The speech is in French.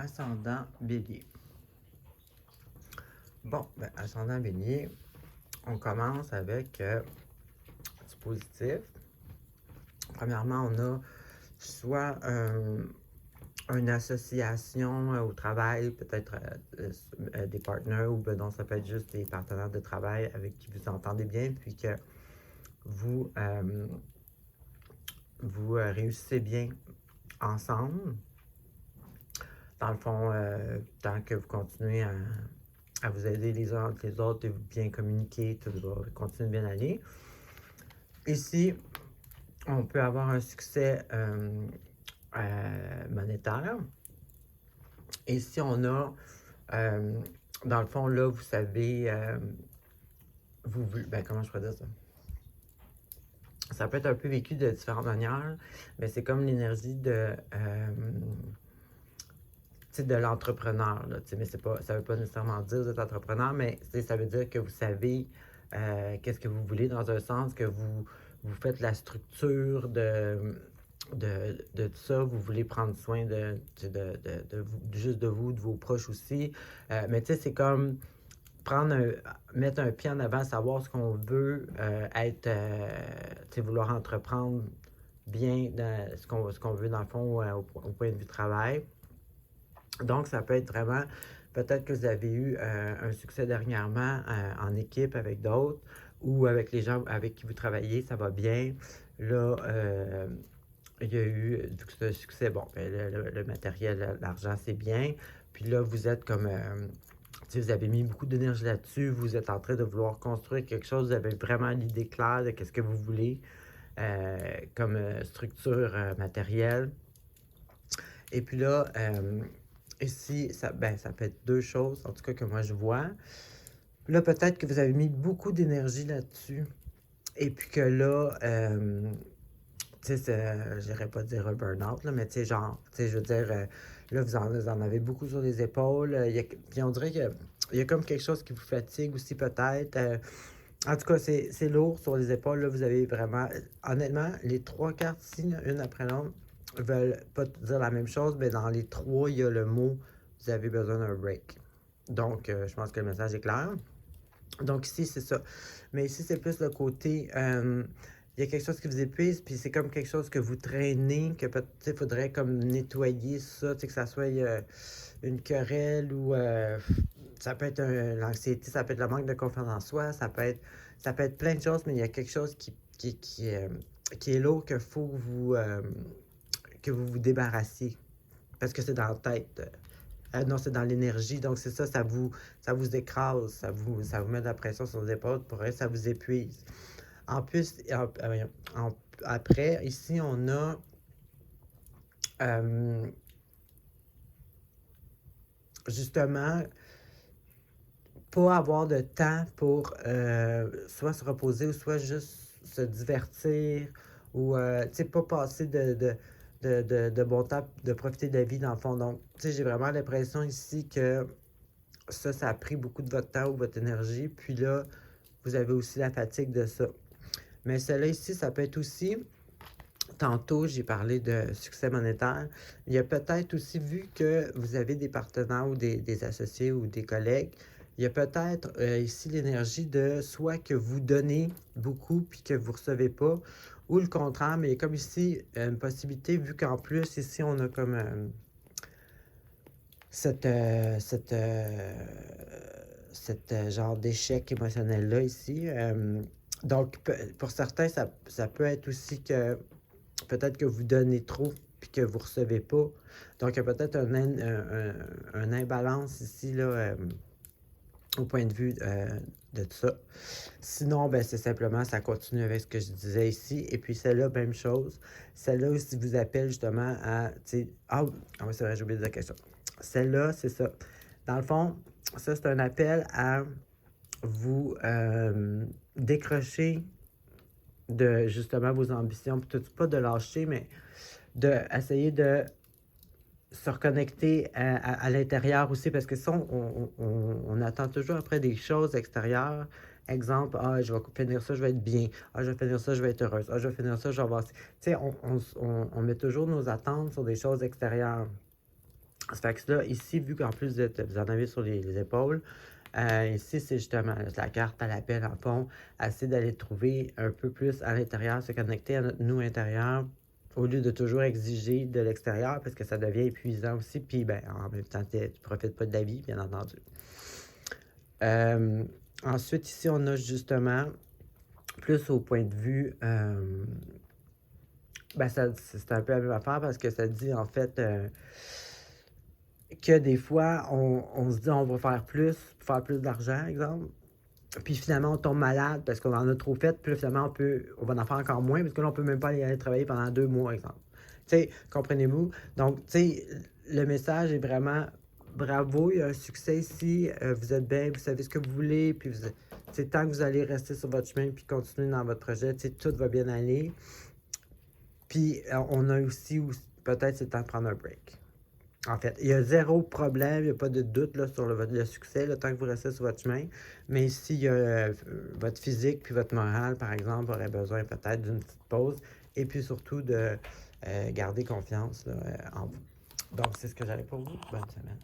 ascendant Bélier. Bon, ascendant Bélier, on commence avec du positif. Premièrement, on a soit une association au travail, peut-être des partenaires, ou donc ça peut être juste des partenaires de travail avec qui vous entendez bien, puis que vous, réussissez bien ensemble. Dans le fond, tant que vous continuez à vous aider les uns entre les autres et vous bien communiquer, tout va continuer de bien aller. Ici, on peut avoir un succès monétaire. Ici, on a, dans le fond, là, vous savez, comment je pourrais dire ça? Ça peut être un peu vécu de différentes manières, mais c'est comme l'énergie de l'entrepreneur. Là, mais ça ne veut pas nécessairement dire que vous êtes entrepreneur, mais ça veut dire que vous savez qu'est-ce que vous voulez, dans un sens que vous faites la structure de tout ça. Vous voulez prendre soin juste de vous, de vos proches aussi. Mais tu sais, c'est comme mettre un pied en avant, savoir ce qu'on veut vouloir entreprendre bien dans ce qu'on veut dans le fond au point de vue travail. Donc, ça peut être vraiment, peut-être que vous avez eu un succès dernièrement en équipe avec d'autres ou avec les gens avec qui vous travaillez, ça va bien. Là, il y a eu ce succès, bon, le matériel, l'argent, c'est bien. Puis là, vous êtes comme, vous avez mis beaucoup d'énergie là-dessus, vous êtes en train de vouloir construire quelque chose, vous avez vraiment l'idée claire de qu'est-ce que vous voulez comme structure matérielle. Et puis là, ici, ça peut être deux choses, en tout cas que moi je vois. Là, peut-être que vous avez mis beaucoup d'énergie là-dessus. Et puis que là, tu sais, j'irais pas dire un burn-out, là, mais tu sais, genre, tu sais, je veux dire, là, vous en avez beaucoup sur les épaules. Puis on dirait qu'il y a comme quelque chose qui vous fatigue aussi, peut-être. En tout cas, c'est lourd sur les épaules. Là, vous avez vraiment, honnêtement, les trois cartes ici, une après l'autre, veulent pas dire la même chose, mais dans les trois, il y a le mot vous avez besoin d'un break. Donc, je pense que le message est clair. Donc, ici, c'est ça. Mais ici, c'est plus le côté. Il y a quelque chose qui vous épuise, puis c'est comme quelque chose que vous traînez, que peut-être il faudrait comme nettoyer ça, que ça soit une querelle ou ça peut être l'anxiété, ça peut être le manque de confiance en soi, ça peut être plein de choses, mais il y a quelque chose qui est lourd qu'il faut que vous débarrassiez. Parce que c'est dans la tête. Non, c'est dans l'énergie. Donc, c'est ça, ça vous écrase, ça vous met de la pression sur les épaules. Pour elle, ça vous épuise. En plus, après, ici, on a justement pas avoir de temps pour soit se reposer ou soit juste se divertir ou, tu sais, pas passer de bon temps, de profiter de la vie dans le fond. Donc, tu sais, j'ai vraiment l'impression ici que ça a pris beaucoup de votre temps ou votre énergie. Puis là, vous avez aussi la fatigue de ça. Mais cela ici, ça peut être aussi, tantôt, j'ai parlé de succès monétaire. Il y a peut-être aussi, vu que vous avez des partenaires ou des associés ou des collègues, il y a peut-être ici l'énergie de soit que vous donnez beaucoup puis que vous ne recevez pas, ou le contraire, mais comme ici, une possibilité, vu qu'en plus, ici, on a comme cette genre d'échec émotionnel-là ici. Donc, pour certains, ça peut être aussi que peut-être que vous donnez trop puis que vous ne recevez pas. Donc, il y a peut-être un imbalance ici, là, au point de vue de tout ça. Sinon, c'est simplement, ça continue avec ce que je disais ici. Et puis, celle-là, même chose. Celle-là aussi vous appelle justement à, c'est vrai, j'ai oublié de dire quelque chose. Celle-là, c'est ça. Dans le fond, ça, c'est un appel à vous décrocher de justement vos ambitions. Peut-être pas de lâcher, mais d'essayer de se reconnecter à l'intérieur aussi, parce que ça, on attend toujours après des choses extérieures. Exemple, je vais finir ça, je vais être bien. Je vais finir ça, je vais être heureuse. Je vais finir ça, je vais avoir... Tu sais, on met toujours nos attentes sur des choses extérieures. Ça fait que là, ici, vu qu'en plus vous en avez sur les épaules, ici, c'est justement la carte à l'appel, en fond. Essayer d'aller trouver un peu plus à l'intérieur, se connecter à notre nous intérieur, au lieu de toujours exiger de l'extérieur, parce que ça devient épuisant aussi. Puis, ben, en même temps, tu ne profites pas de la vie, bien entendu. Ensuite, ici, on a justement, plus au point de vue, ben, c'est un peu la même affaire parce que ça dit, en fait, que des fois, on se dit on va faire plus pour faire plus d'argent, exemple. Puis finalement, on tombe malade parce qu'on en a trop fait. Puis là, finalement, on va en faire encore moins parce que là, on peut même pas aller travailler pendant 2 mois, exemple. Tu sais, comprenez-vous? Donc, tu sais, le message est vraiment bravo, il y a un succès ici. Vous êtes bien, vous savez ce que vous voulez. Puis, tant que vous allez rester sur votre chemin puis continuer dans votre projet, tout va bien aller. Puis, on a aussi peut-être c'est le temps de prendre un break. En fait, il y a zéro problème, il n'y a pas de doute là, sur le succès, le temps que vous restez sur votre chemin. Mais si votre physique puis votre morale, par exemple, aurait besoin peut-être d'une petite pause et puis surtout de garder confiance là, en vous. Donc, c'est ce que j'avais pour vous. Bonne semaine.